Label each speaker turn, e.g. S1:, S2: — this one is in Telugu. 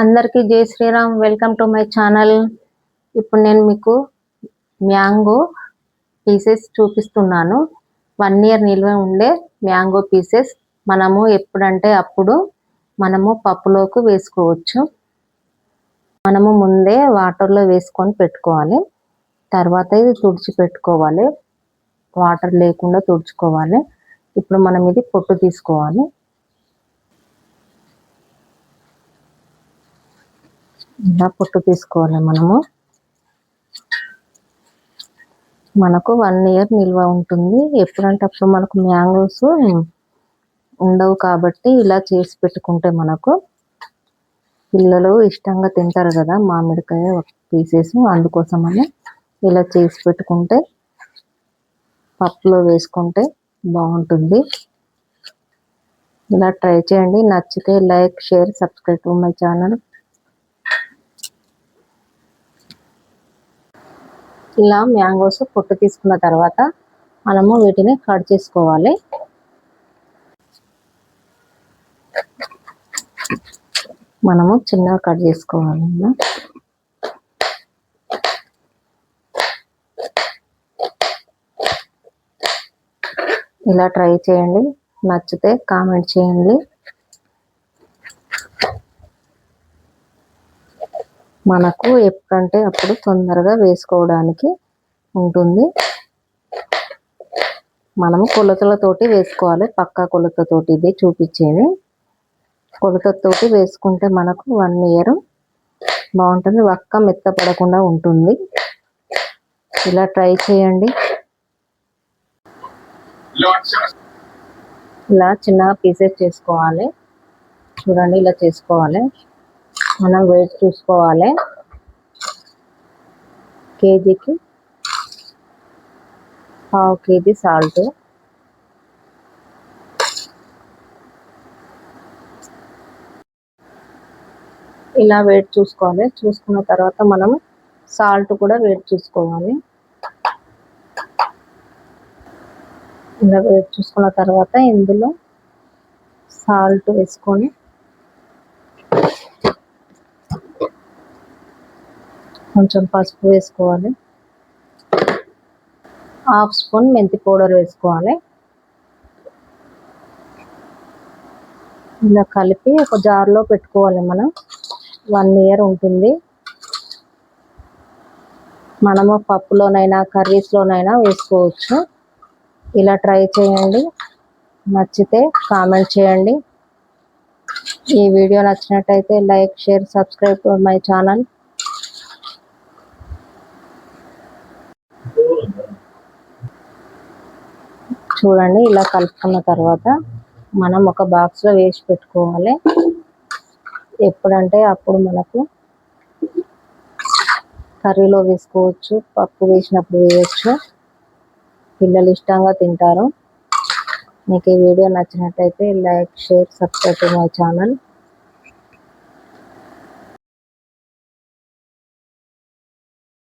S1: అందరికీ జై Shriram. Welcome to my channel. ఇప్పుడు నేను మీకు మ్యాంగో పీసెస్ చూపిస్తున్నాను. 1 ఇయర్ నిల్వ ఉండే మ్యాంగో పీసెస్. మనము ఎప్పుడంటే అప్పుడు మనము పప్పులోకి వేసుకోవచ్చు. మనము ముందే వాటర్లో వేసుకొని పెట్టుకోవాలి. తర్వాత ఇది తుడిచి పెట్టుకోవాలి. వాటర్ లేకుండా తుడుచుకోవాలి. ఇప్పుడు మనం ఇది పొట్టు తీసుకోవాలి. ఇలా పొట్టు తీసుకోవాలి. మనకు 1 ఇయర్ నిల్వ ఉంటుంది. ఎప్పుడంటే అప్పుడు మనకు మ్యాంగోస్ ఉండవు కాబట్టి ఇలా చేసి పెట్టుకుంటే మనకు పిల్లలు ఇష్టంగా తింటారు కదా మామిడికాయ పీసెస్. అందుకోసమని ఇలా చేసి పెట్టుకుంటే పప్పులో వేసుకుంటే బాగుంటుంది. ఇలా ట్రై చేయండి. నచ్చితే like, share, subscribe to my channel. ఇలా మ్యాంగోస్ పొట్టు తీసుకున్న తర్వాత మనము వీటిని కట్ చేసుకోవాలి. మనము చిన్నగా కట్ చేసుకోవాలి. ఇలా ట్రై చేయండి. నచ్చితే కామెంట్ చేయండి. మనకు ఎప్పుడంటే అప్పుడు తొందరగా వేసుకోవడానికి ఉంటుంది. మనము కొలతలతోటి వేసుకోవాలి. పక్కా కొలతతోటి ఇది చూపించేది. కొలతతోటి వేసుకుంటే మనకు 1 ఇయర్ బాగుంటుంది. వక్క మెత్తపడకుండా ఉంటుంది. ఇలా ట్రై చేయండి. ఇలా చిన్నగా పీసెస్ చేసుకోవాలి. చూడండి, ఇలా చేసుకోవాలి. మనం వెయిట్ చూసుకోవాలి. కేజీకి 1/2 కేజీ సాల్ట్, ఇలా వెయిట్ చూసుకోవాలి. చూసుకున్న తర్వాత మనం సాల్ట్ కూడా వెయిట్ చూసుకోవాలి. ఇలా వెయిట్ చూసుకున్న తర్వాత ఇందులో సాల్ట్ వేసుకొని కొంచెం పసుపు వేసుకోవాలి. 1/2 స్పూన్ మెంతి పౌడర్ వేసుకోవాలి. ఇలా కలిపి ఒక జార్లో పెట్టుకోవాలి. మనం 1 ఇయర్ ఉంటుంది. మనము పప్పులోనైనా కర్రీస్లోనైనా వేసుకోవచ్చు. ఇలా ట్రై చేయండి. నచ్చితే కామెంట్ చేయండి. ఈ వీడియో నచ్చినట్టయితే like, share, subscribe to my channel. చూడండి, ఇలా కలుపుకున్న తర్వాత మనం ఒక బాక్స్లో వేసి పెట్టుకోవాలి. ఎప్పుడంటే అప్పుడు మనకు కర్రీలో వేసుకోవచ్చు, పప్పు వేసినప్పుడు వేయచ్చు. పిల్లలు ఇష్టంగా తింటారు. మీకు ఈ వీడియో నచ్చినట్టయితే like, share, subscribe to my channel.